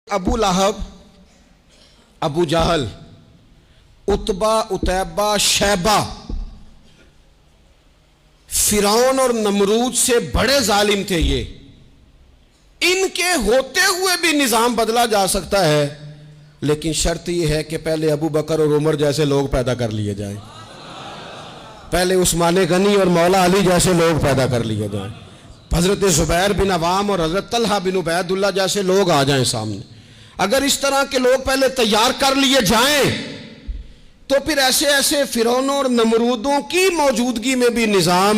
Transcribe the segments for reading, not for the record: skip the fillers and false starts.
ابو لہب، ابو جہل، اتبا، اتیبہ، شیبہ فرعون اور نمرود سے بڑے ظالم تھے یہ. ان کے ہوتے ہوئے بھی نظام بدلا جا سکتا ہے، لیکن شرط یہ ہے کہ پہلے ابو بکر اور عمر جیسے لوگ پیدا کر لیے جائیں، پہلے عثمان غنی اور مولا علی جیسے لوگ پیدا کر لیے جائیں، حضرت زبیر بن عوام اور حضرت طلحہ بن عبید اللہ جیسے لوگ آ جائیں سامنے. اگر اس طرح کے لوگ پہلے تیار کر لیے جائیں تو پھر ایسے ایسے فرعونوں اور نمرودوں کی موجودگی میں بھی نظام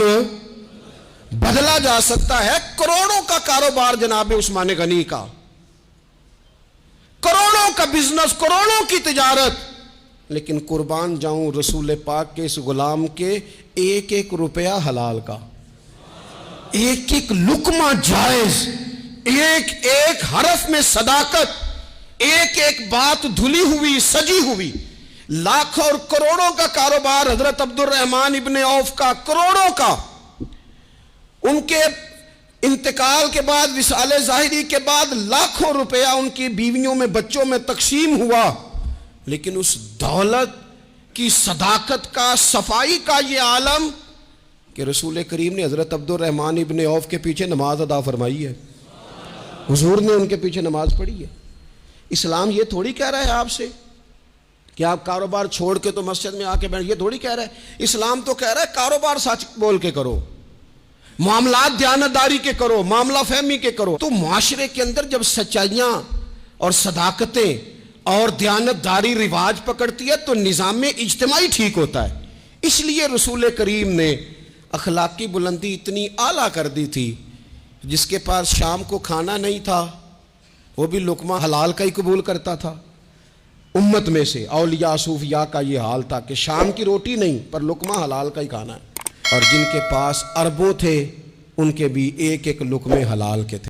بدلا جا سکتا ہے. کروڑوں کا کاروبار جناب عثمان غنی کا، کروڑوں کا بزنس، کروڑوں کی تجارت، لیکن قربان جاؤں رسول پاک کے اس غلام کے ایک ایک روپیہ حلال کا، ایک ایک لقمہ جائز، ایک ایک حرف میں صداقت، ایک ایک بات دھلی ہوئی سجی ہوئی. لاکھوں اور کروڑوں کا کاروبار حضرت عبد الرحمن ابن عوف کا، کروڑوں کا. ان کے انتقال کے بعد، وصال ظاہری کے بعد لاکھوں روپیہ ان کی بیویوں میں، بچوں میں تقسیم ہوا، لیکن اس دولت کی صداقت کا، صفائی کا یہ عالم کہ رسول کریم نے حضرت عبد الرحمن ابن عوف کے پیچھے نماز ادا فرمائی ہے، حضور نے ان کے پیچھے نماز پڑھی ہے. اسلام یہ تھوڑی کہہ رہا ہے آپ سے کہ آپ کاروبار چھوڑ کے تو مسجد میں آ کے بیٹھ، یہ تھوڑی کہہ رہا ہے. اسلام تو کہہ رہا ہے کاروبار سچ بول کے کرو، معاملات دیانتداری کے کرو، معاملہ فہمی کے کرو. تو معاشرے کے اندر جب سچائیاں اور صداقتیں اور دیانتداری رواج پکڑتی ہے تو نظام اجتماعی ٹھیک ہوتا ہے. اس لیے رسول کریم نے اخلاقی بلندی اتنی اعلیٰ کر دی تھی. جس کے پاس شام کو کھانا نہیں تھا وہ بھی لقمہ حلال کا ہی قبول کرتا تھا. امت میں سے اولیاء صوفیاء کا یہ حال تھا کہ شام کی روٹی نہیں پر لقمہ حلال کا ہی کھانا ہے. اور جن کے پاس اربوں تھے ان کے بھی ایک ایک لقمے حلال کے تھے.